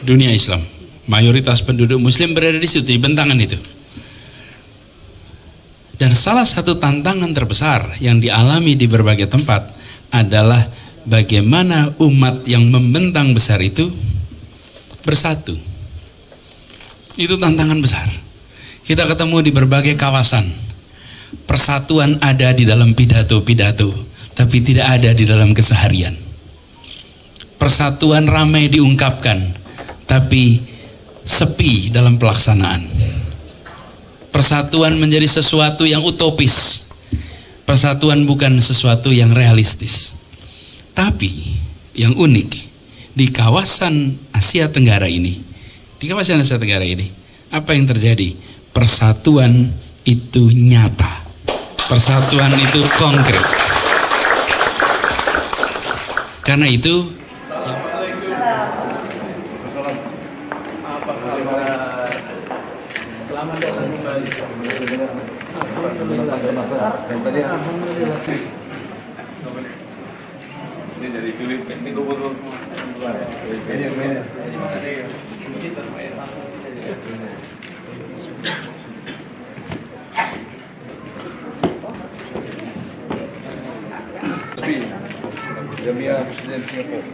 dunia Islam. Mayoritas penduduk muslim berada di situ, di bentangan itu. Dan salah satu tantangan terbesar yang dialami di berbagai tempat adalah bagaimana umat yang membentang besar itu bersatu. Itu tantangan besar. Kita ketemu di berbagai kawasan. Persatuan ada di dalam pidato-pidato, tapi tidak ada di dalam keseharian. Persatuan ramai diungkapkan, tapi sepi dalam pelaksanaan. Persatuan menjadi sesuatu yang utopis. Persatuan bukan sesuatu yang realistis. Tapi yang unik di kawasan Asia Tenggara ini, apa yang terjadi? Persatuan itu nyata. Persatuan itu konkret. Karena itu Jamiah Presiden Singapura.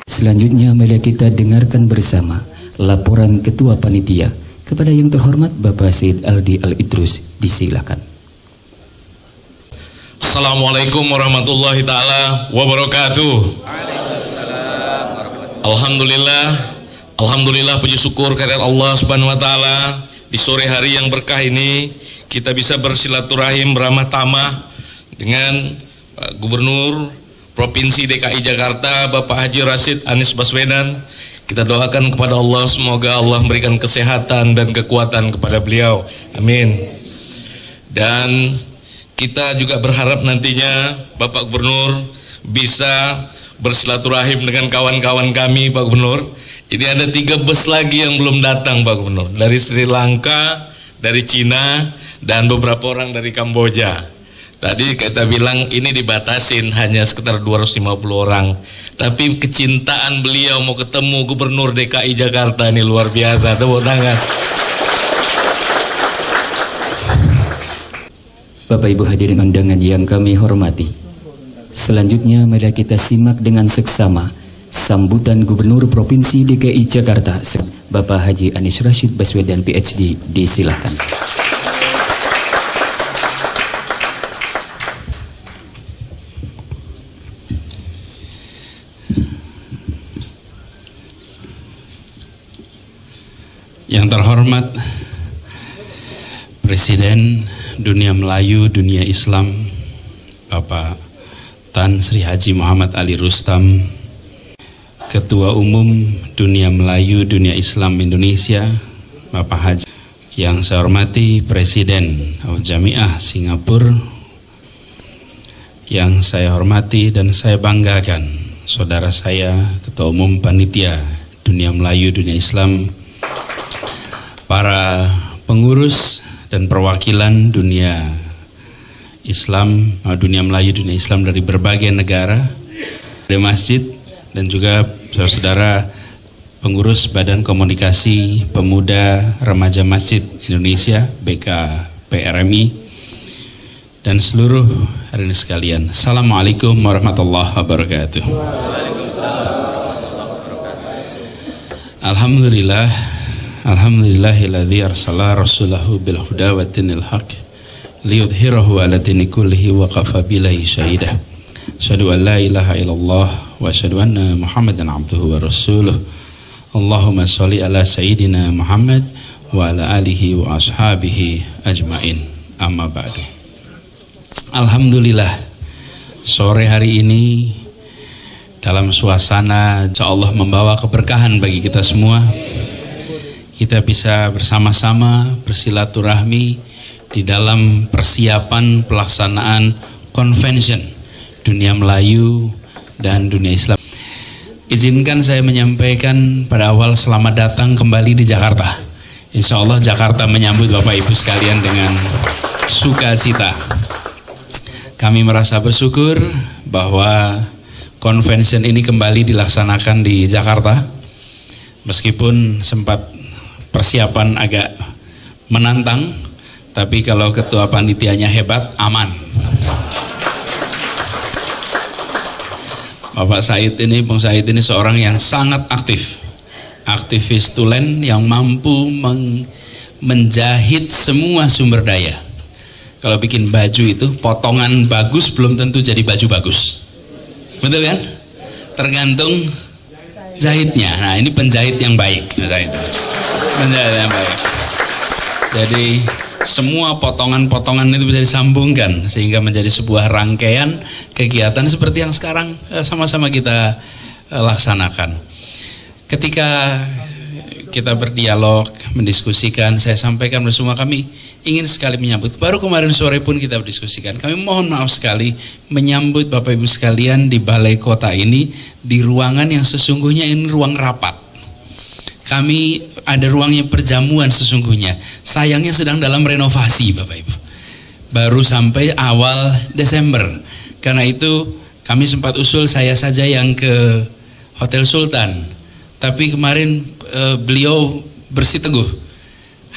Selanjutnya mari kita dengarkan bersama laporan Ketua Panitia kepada yang terhormat Bapak Said Aldi Al-Idrus. Disilakan. Assalamualaikum warahmatullahi ta'ala wabarakatuh. Alhamdulillah puji syukur kehadirat Allah subhanahu wa ta'ala. Di sore hari yang berkah ini kita bisa bersilaturahim beramah tamah dengan Pak Gubernur Provinsi DKI Jakarta Bapak Haji Rashid Anies Baswedan. Kita doakan kepada Allah, semoga Allah memberikan kesehatan dan kekuatan kepada beliau, amin. Dan kita juga berharap nantinya Bapak Gubernur bisa bersilaturahim dengan kawan-kawan kami, Pak Gubernur. Ini ada 3 bus lagi yang belum datang, Pak Gubernur, dari Sri Lanka, dari Cina, dan beberapa orang dari Kamboja. Tadi kita bilang ini dibatasin hanya sekitar 250 orang, tapi kecintaan beliau mau ketemu Gubernur DKI Jakarta ini luar biasa. Tepuk tangan. Bapak Ibu hadirin undangan yang kami hormati, selanjutnya mari kita simak dengan seksama sambutan Gubernur Provinsi DKI Jakarta Bapak Haji Anies Rashid Baswedan PhD. Disilakan. Yang terhormat Presiden Dunia Melayu, Dunia Islam Bapak Tan Sri Haji Muhammad Ali Rustam, Ketua Umum Dunia Melayu, Dunia Islam Indonesia Bapak Haji. Yang saya hormati Presiden Jamiah Singapura, yang saya hormati dan saya banggakan saudara saya Ketua Umum Panitia Dunia Melayu, Dunia Islam, para pengurus dan perwakilan dunia Islam, dunia Melayu, dunia Islam dari berbagai negara, dari masjid, dan juga saudara-saudara pengurus Badan Komunikasi Pemuda Remaja Masjid Indonesia BKPRMI, dan seluruh hadirin sekalian. Assalamualaikum warahmatullahi wabarakatuh. Alhamdulillahilladzi arsala rasulahu bil huda wa dinil haq liyudhhirahu 'ala dini kullihi wa kafa billahi syahida. Asyhadu an la ilaha illallah wa asyhadu anna Muhammadan abduhu wa rasuluh. Allahumma sholli ala sayyidina Muhammad wa ala alihi wa ashabihi ajmain. Amma ba'du. Alhamdulillah, sore hari ini dalam suasana insyaallah membawa keberkahan bagi kita semua. Kita bisa bersama-sama bersilaturahmi di dalam persiapan pelaksanaan convention Dunia Melayu dan Dunia Islam. Izinkan saya menyampaikan pada awal selamat datang kembali di Jakarta. Insya Allah Jakarta menyambut Bapak Ibu sekalian dengan sukacita. Kami merasa bersyukur bahwa convention ini kembali dilaksanakan di Jakarta. Meskipun sempat persiapan agak menantang, tapi kalau ketua panitianya hebat, aman. Bapak Said ini, Bung Said ini seorang yang sangat aktif, aktivis tulen yang mampu menjahit semua sumber daya. Kalau bikin baju itu potongan bagus belum tentu jadi baju bagus, betul kan? Tergantung jahitnya. Nah, ini penjahit yang baik, penjahit yang baik. Jadi semua potongan-potongan itu bisa disambungkan sehingga menjadi sebuah rangkaian kegiatan seperti yang sekarang sama-sama kita laksanakan. Ketika kita berdialog, mendiskusikan, saya sampaikan bersama kami ingin sekali menyambut. Baru kemarin sore pun kita berdiskusikan. Kami mohon maaf sekali menyambut Bapak Ibu sekalian di Balai Kota ini di ruangan yang sesungguhnya ini ruang rapat. Kami ada ruangnya perjamuan sesungguhnya. Sayangnya sedang dalam renovasi Bapak Ibu. Baru sampai awal Desember. Karena itu kami sempat usul saya saja yang ke Hotel Sultan. Tapi kemarin beliau bersiteguh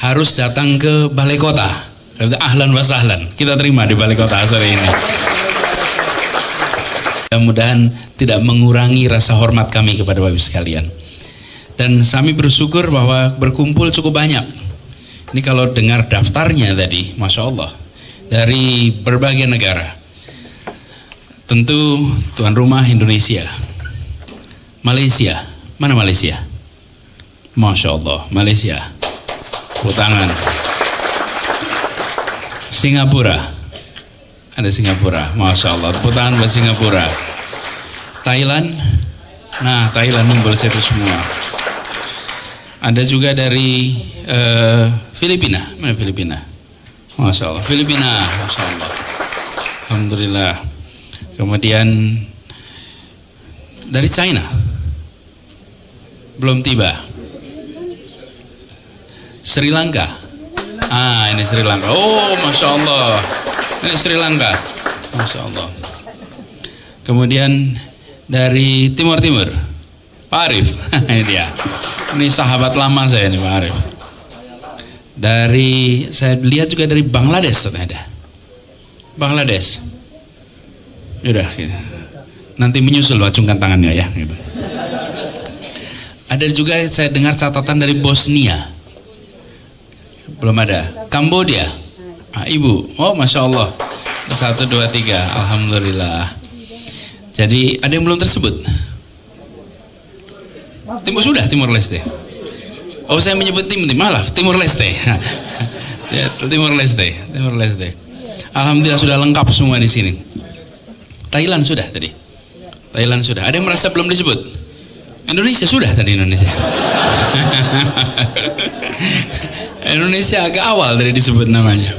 harus datang ke Balai Kota. Ahlan wa sahlan. Kita terima di Balai Kota sore ini. Mudah-mudahan tidak mengurangi rasa hormat kami kepada Bapak Ibu sekalian. Dan kami bersyukur bahwa berkumpul cukup banyak. Ini kalau dengar daftarnya tadi, Masya Allah, dari berbagai negara. Tentu tuan rumah Indonesia, Malaysia, mana Malaysia? Masya Allah, Malaysia, tepuk tangan. Singapura, ada Singapura, Masya Allah, tepuk tangan buat Singapura. Thailand, nah Thailand ngumpul situ semua. Ada juga dari Filipina, mana Filipina? Masya Allah, Filipina, Masya Allah, Alhamdulillah. Kemudian dari China, belum tiba. Sri Lanka, ini Sri Lanka. Oh, Masya Allah, ini Sri Lanka, Masya Allah. Kemudian dari Timur Timur, Pak Arif, ini dia. Ini sahabat lama saya nih Pak Arif. Dari saya lihat juga dari Bangladesh ada. Bangladesh. Yaudah, gitu. Nanti menyusul acungkan tangannya ya. Gitu. Ada juga saya dengar catatan dari Bosnia. Belum ada. Kambodia. Ibu. Oh, Masya Allah. 1, 2, 3. Alhamdulillah. Jadi ada yang belum tersebut. Timur Leste. Oh, saya menyebut malah Timur Leste. Ya, Timur Leste. Alhamdulillah sudah lengkap semua di sini. Thailand sudah tadi. Thailand sudah. Ada yang merasa belum disebut? Indonesia sudah tadi Indonesia. Indonesia agak awal tadi disebut namanya.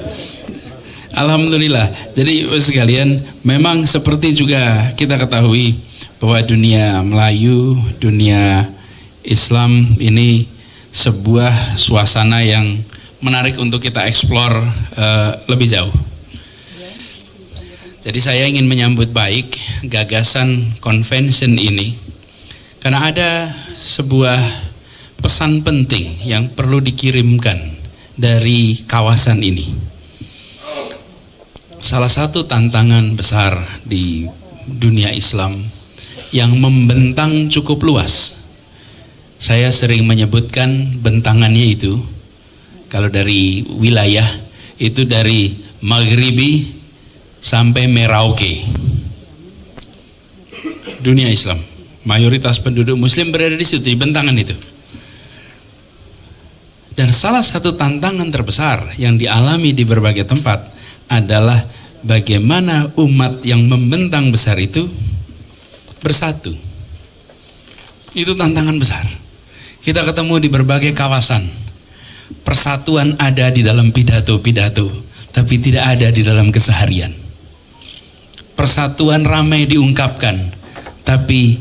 Alhamdulillah. Jadi sekalian, memang seperti juga kita ketahui bahwa dunia Melayu, dunia Islam ini sebuah suasana yang menarik untuk kita eksplor lebih jauh. Jadi saya ingin menyambut baik gagasan convention ini karena ada sebuah pesan penting yang perlu dikirimkan dari kawasan ini. Salah satu tantangan besar di dunia Islam yang membentang cukup luas. Saya sering menyebutkan bentangannya itu, kalau dari wilayah itu dari Maghribi sampai Merauke. Dunia Islam, mayoritas penduduk Muslim berada di situ, di bentangan itu. Dan salah satu tantangan terbesar yang dialami di berbagai tempat adalah bagaimana umat yang membentang besar itu bersatu. Itu tantangan besar. Kita ketemu di berbagai kawasan. Persatuan ada di dalam pidato-pidato, tapi tidak ada di dalam keseharian. Persatuan ramai diungkapkan, tapi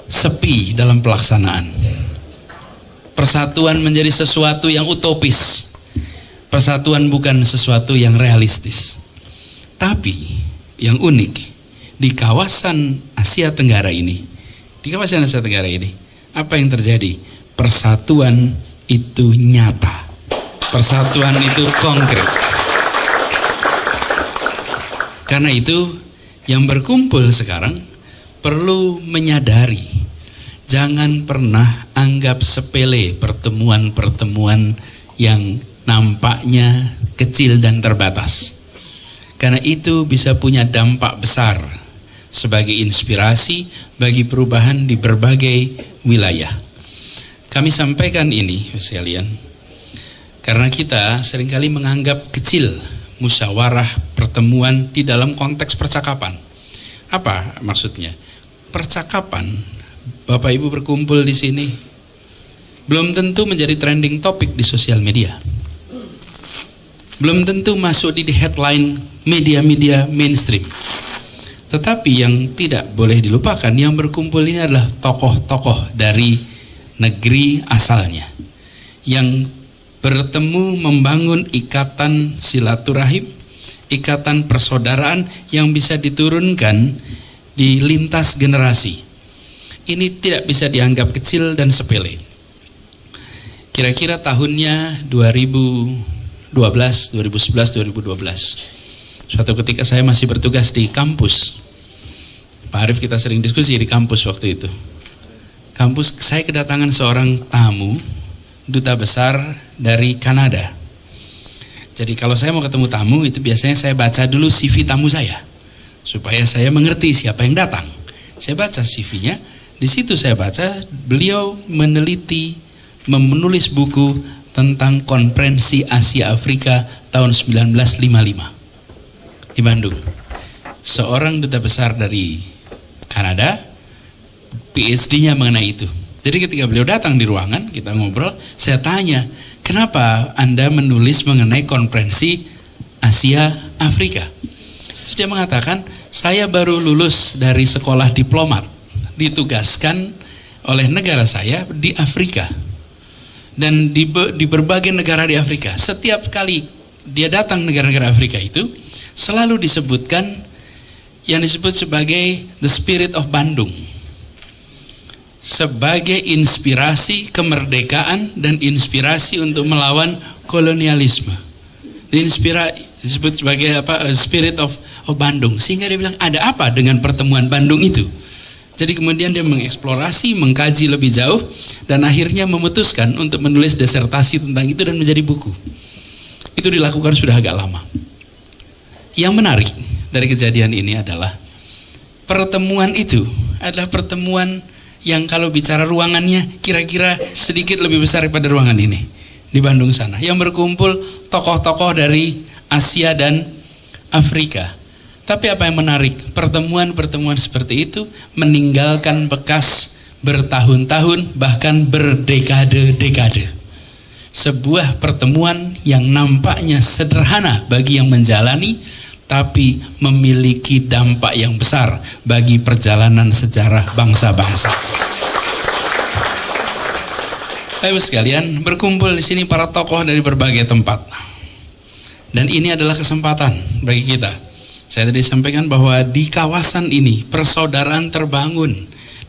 sepi dalam pelaksanaan. Persatuan menjadi sesuatu yang utopis. Persatuan bukan sesuatu yang realistis. Tapi yang unik di kawasan Asia Tenggara ini, apa yang terjadi? Persatuan itu nyata. Persatuan itu konkret. Karena itu yang berkumpul sekarang perlu menyadari, jangan pernah anggap sepele pertemuan-pertemuan yang nampaknya kecil dan terbatas. Karena itu bisa punya dampak besar sebagai inspirasi bagi perubahan di berbagai wilayah. Kami sampaikan ini sekalian karena kita seringkali menganggap kecil musyawarah pertemuan di dalam konteks percakapan. Apa maksudnya? Percakapan, Bapak Ibu berkumpul di sini, belum tentu menjadi trending topik di sosial media. Belum tentu masuk di headline media-media mainstream. Tetapi yang tidak boleh dilupakan, yang berkumpul ini adalah tokoh-tokoh dari negeri asalnya, yang bertemu membangun ikatan silaturahim, ikatan persaudaraan yang bisa diturunkan di lintas generasi. Ini tidak bisa dianggap kecil dan sepele. Kira-kira tahunnya 2012, 2011, 2012. Suatu ketika saya masih bertugas di kampus. Pak Arief, kita sering diskusi di kampus waktu itu. Kampus, saya kedatangan seorang tamu, duta besar dari Kanada. Jadi kalau saya mau ketemu tamu, itu biasanya saya baca dulu CV tamu saya, supaya saya mengerti siapa yang datang. Saya baca CV-nya, di situ saya baca beliau meneliti, menulis buku tentang Konferensi Asia Afrika tahun 1955 di Bandung. Seorang duta besar dari Kanada, PhD-nya mengenai itu. Jadi ketika beliau datang di ruangan, kita ngobrol, saya tanya, kenapa Anda menulis mengenai Konferensi Asia Afrika? Terus dia mengatakan, saya baru lulus dari sekolah diplomat, ditugaskan oleh negara saya di Afrika. Dan di berbagai negara di Afrika, setiap kali dia datang negara-negara Afrika itu, selalu disebutkan yang disebut sebagai the spirit of Bandung, sebagai inspirasi kemerdekaan dan inspirasi untuk melawan kolonialisme. Disebut sebagai apa? Spirit of Bandung. Sehingga dia bilang, ada apa dengan pertemuan Bandung itu? Jadi kemudian dia mengeksplorasi, mengkaji lebih jauh, dan akhirnya memutuskan untuk menulis disertasi tentang itu dan menjadi buku. Itu dilakukan sudah agak lama. Yang menarik dari kejadian ini adalah pertemuan itu adalah pertemuan yang kalau bicara ruangannya kira-kira sedikit lebih besar daripada ruangan ini di Bandung sana, yang berkumpul tokoh-tokoh dari Asia dan Afrika. Tapi apa yang menarik, pertemuan-pertemuan seperti itu meninggalkan bekas bertahun-tahun, bahkan berdekade-dekade. Sebuah pertemuan yang nampaknya sederhana bagi yang menjalani, tapi memiliki dampak yang besar bagi perjalanan sejarah bangsa-bangsa. Ayo sekalian, berkumpul di sini para tokoh dari berbagai tempat. Dan ini adalah kesempatan bagi kita. Saya tadi sampaikan bahwa di kawasan ini persaudaraan terbangun,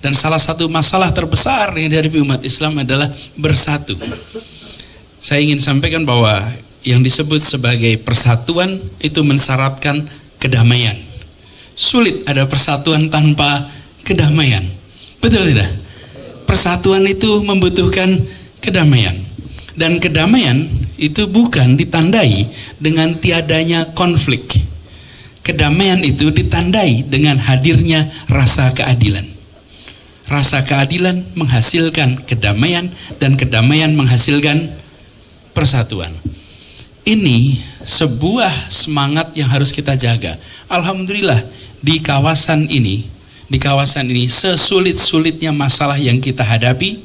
dan salah satu masalah terbesar yang dihadapi umat Islam adalah bersatu. Saya ingin sampaikan bahwa yang disebut sebagai persatuan itu mensyaratkan kedamaian. Sulit ada persatuan tanpa kedamaian. Betul tidak? Persatuan itu membutuhkan kedamaian. Dan kedamaian itu bukan ditandai dengan tiadanya konflik. Kedamaian itu ditandai dengan hadirnya rasa keadilan. Rasa keadilan menghasilkan kedamaian, dan kedamaian menghasilkan persatuan. Ini sebuah semangat yang harus kita jaga. Alhamdulillah di kawasan ini sesulit-sulitnya masalah yang kita hadapi,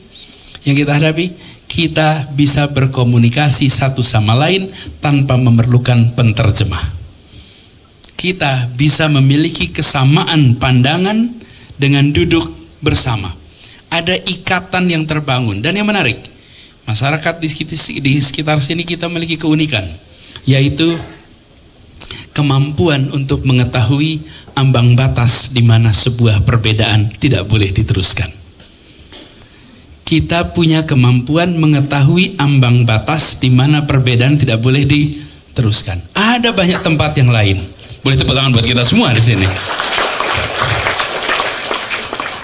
kita bisa berkomunikasi satu sama lain tanpa memerlukan penterjemah. Kita bisa memiliki kesamaan pandangan dengan duduk bersama. Ada ikatan yang terbangun. Dan yang menarik, Masyarakat di sekitar sini kita memiliki keunikan, yaitu kemampuan untuk mengetahui ambang batas di mana sebuah perbedaan tidak boleh diteruskan. Kita punya kemampuan mengetahui ambang batas di mana perbedaan tidak boleh diteruskan. Ada banyak tempat yang lain. Boleh tepuk tangan buat kita semua di sini.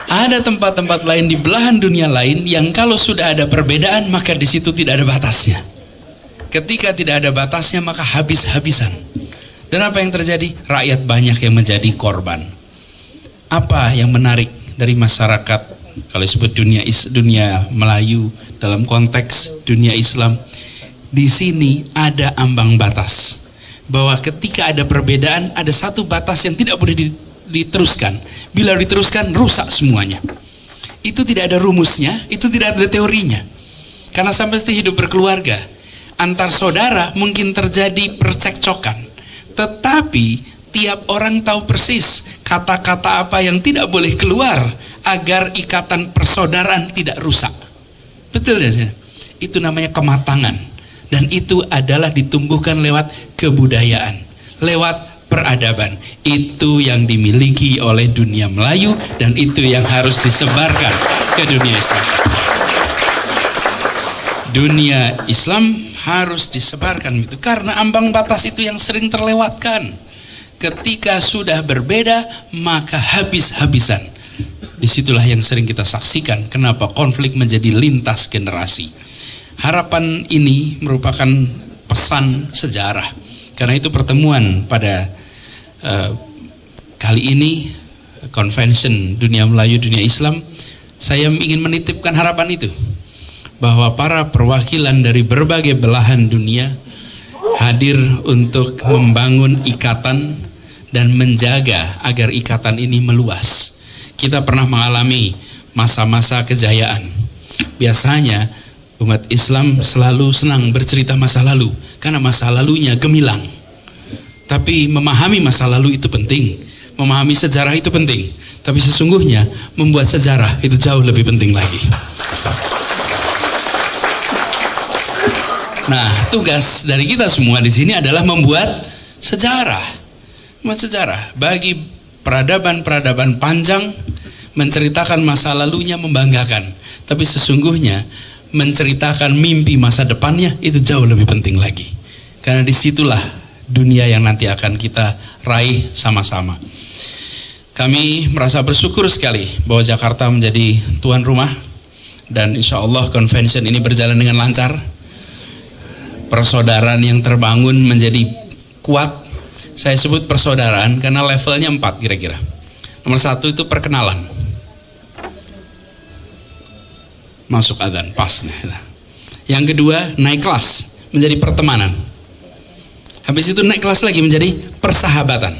Ada tempat-tempat lain di belahan dunia lain yang kalau sudah ada perbedaan maka di situ tidak ada batasnya. Ketika tidak ada batasnya maka habis-habisan. Dan apa yang terjadi? Rakyat banyak yang menjadi korban. Apa yang menarik dari masyarakat kalau disebut dunia Melayu dalam konteks dunia Islam? Di sini ada ambang batas. Bahwa ketika ada perbedaan ada satu batas yang tidak boleh diteruskan. Bila diteruskan rusak semuanya. Itu tidak ada rumusnya, itu tidak ada teorinya. Karena sampai hidup berkeluarga, antar saudara mungkin terjadi percekcokan. Tetapi tiap orang tahu persis kata-kata apa yang tidak boleh keluar agar ikatan persaudaraan tidak rusak. Betul ya? Itu namanya kematangan. Dan itu adalah ditumbuhkan lewat kebudayaan, lewat peradaban. Itu yang dimiliki oleh dunia Melayu dan itu yang harus disebarkan ke dunia Islam. Dunia Islam harus disebarkan itu karena ambang batas itu yang sering terlewatkan. Ketika sudah berbeda maka habis-habisan. Disitulah yang sering kita saksikan kenapa konflik menjadi lintas generasi. Harapan ini merupakan pesan sejarah. Karena itu pertemuan pada kali ini Convention Dunia Melayu Dunia Islam, saya ingin menitipkan harapan itu bahwa para perwakilan dari berbagai belahan dunia hadir untuk membangun ikatan dan menjaga agar ikatan ini meluas. Kita pernah mengalami masa-masa kejayaan. Biasanya umat Islam selalu senang bercerita masa lalu karena masa lalunya gemilang. Tapi memahami masa lalu itu penting, memahami sejarah itu penting. Tapi sesungguhnya membuat sejarah itu jauh lebih penting lagi. Nah, tugas dari kita semua di sini adalah membuat sejarah. Membuat sejarah bagi peradaban-peradaban panjang, menceritakan masa lalunya membanggakan. Tapi sesungguhnya menceritakan mimpi masa depannya itu jauh lebih penting lagi. Karena disitulah dunia yang nanti akan kita raih sama-sama. Kami merasa bersyukur sekali bahwa Jakarta menjadi tuan rumah dan insya Allah convention ini berjalan dengan lancar. Persaudaraan yang terbangun menjadi kuat. Saya sebut persaudaraan karena levelnya 4 kira-kira. Nomor 1 itu perkenalan. Masuk adzan pas. Yang kedua naik kelas menjadi pertemanan. Habis itu naik kelas lagi menjadi persahabatan.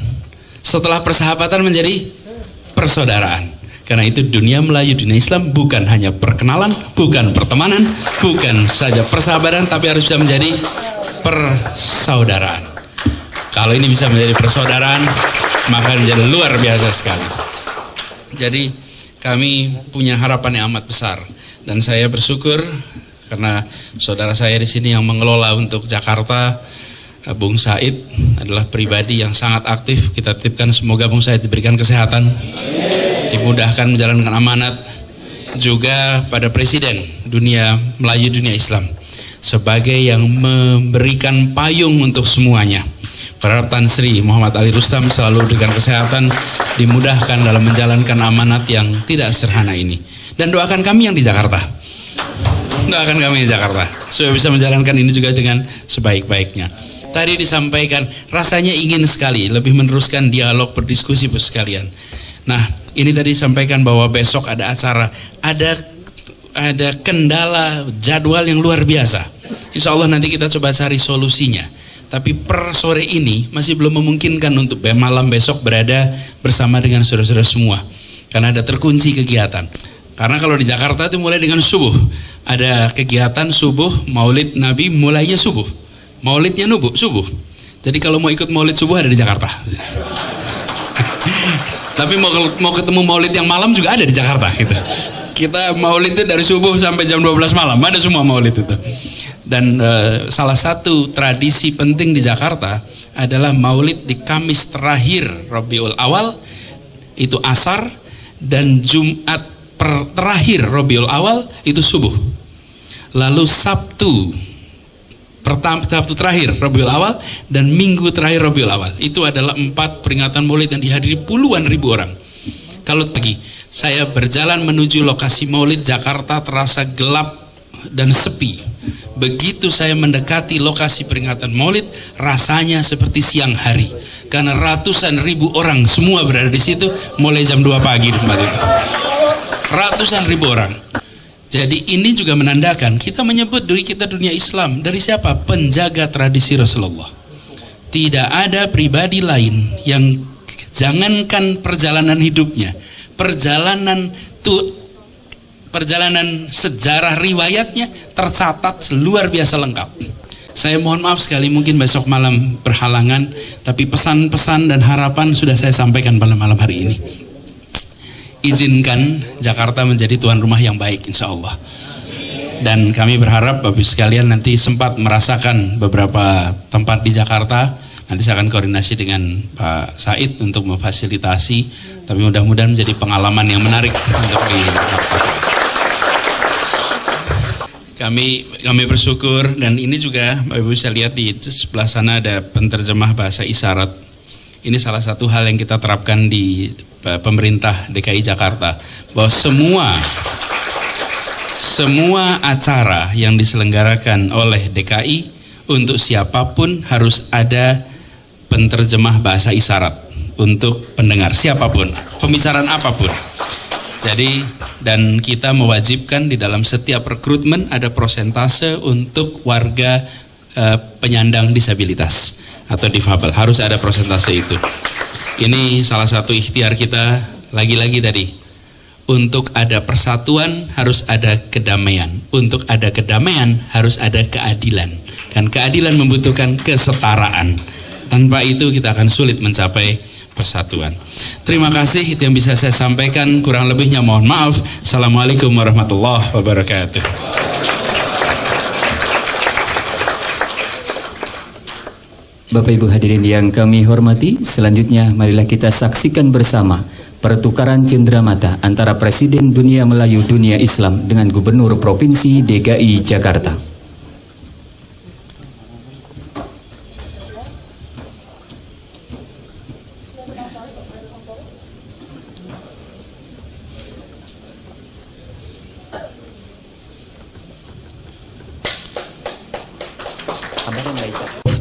Setelah persahabatan menjadi persaudaraan. Karena itu dunia Melayu, dunia Islam bukan hanya perkenalan, bukan pertemanan, bukan saja persahabatan, tapi harus bisa menjadi persaudaraan. Kalau ini bisa menjadi persaudaraan, maka menjadi luar biasa sekali. Jadi kami punya harapan yang amat besar. Dan saya bersyukur karena saudara saya di sini yang mengelola untuk Jakarta, Bung Said adalah pribadi yang sangat aktif. Kita titipkan semoga Bung Said diberikan kesehatan, dimudahkan menjalankan amanat. Juga pada Presiden Dunia Melayu Dunia Islam sebagai yang memberikan payung untuk semuanya. Para Tan Sri Muhammad Ali Rustam selalu diberikan kesehatan, dimudahkan dalam menjalankan amanat yang tidak sederhana ini. Dan doakan kami yang di Jakarta. Doakan kami di Jakarta supaya bisa menjalankan ini juga dengan sebaik-baiknya. Tadi disampaikan rasanya ingin sekali lebih meneruskan dialog berdiskusi sekalian. Nah, ini tadi disampaikan bahwa besok ada acara, ada kendala jadwal yang luar biasa. Insya Allah nanti kita coba cari solusinya. Tapi per sore ini masih belum memungkinkan untuk malam besok berada bersama dengan saudara-saudara semua. Karena ada terkunci kegiatan. Karena kalau di Jakarta itu mulai dengan subuh. Ada kegiatan subuh, maulid Nabi mulainya subuh. Maulidnya subuh. Jadi kalau mau ikut maulid subuh ada di Jakarta. Tapi mau ketemu maulid yang malam juga ada di Jakarta gitu. Kita maulid itu dari subuh sampai jam 12 malam, ada semua maulid itu. Dan salah satu tradisi penting di Jakarta adalah maulid di Kamis terakhir Rabiul Awal, itu asar, dan Jumat terakhir Rabiul Awal itu subuh. Lalu Sabtu terakhir Rabiul Awal dan Minggu terakhir Rabiul Awal. Itu adalah 4 peringatan maulid yang dihadiri puluhan ribu orang. Kalau pagi saya berjalan menuju lokasi maulid, Jakarta terasa gelap dan sepi. Begitu saya mendekati lokasi peringatan maulid, rasanya seperti siang hari, karena ratusan ribu orang semua berada di situ mulai jam 2 pagi di tempat itu. Ratusan ribu orang. Jadi ini juga menandakan kita menyebut diri kita dunia Islam. Dari siapa? Penjaga tradisi Rasulullah. Tidak ada pribadi lain yang, jangankan perjalanan hidupnya, perjalanan sejarah riwayatnya tercatat luar biasa lengkap. Saya mohon maaf sekali, mungkin besok malam berhalangan, tapi pesan-pesan dan harapan sudah saya sampaikan pada malam hari ini. Izinkan Jakarta menjadi tuan rumah yang baik, insya Allah. Dan kami berharap Bapak Ibu sekalian nanti sempat merasakan beberapa tempat di Jakarta. Nanti saya akan koordinasi dengan Pak Said untuk memfasilitasi, tapi mudah-mudahan menjadi pengalaman yang menarik untuk di Jakarta. Kami bersyukur, dan ini juga Bapak Ibu bisa lihat di sebelah sana ada penterjemah bahasa isyarat. Ini salah satu hal yang kita terapkan di pemerintah DKI Jakarta, bahwa semua acara yang diselenggarakan oleh DKI untuk siapapun harus ada penterjemah bahasa isyarat untuk pendengar siapapun, pembicaraan apapun. Jadi, dan kita mewajibkan di dalam setiap rekrutmen ada prosentase untuk warga penyandang disabilitas atau difabel, harus ada prosentase itu. Ini salah satu ikhtiar kita, lagi-lagi tadi, untuk ada persatuan harus ada kedamaian, untuk ada kedamaian harus ada keadilan, dan keadilan membutuhkan kesetaraan. Tanpa itu kita akan sulit mencapai persatuan. Terima kasih, itu yang bisa saya sampaikan, kurang lebihnya mohon maaf. Assalamualaikum warahmatullahi wabarakatuh. Bapak Ibu hadirin yang kami hormati, selanjutnya marilah kita saksikan bersama pertukaran cenderamata antara Presiden Dunia Melayu Dunia Islam dengan Gubernur Provinsi DKI Jakarta.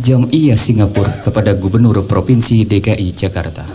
Jam'iyah Singapura kepada Gubernur Provinsi DKI Jakarta.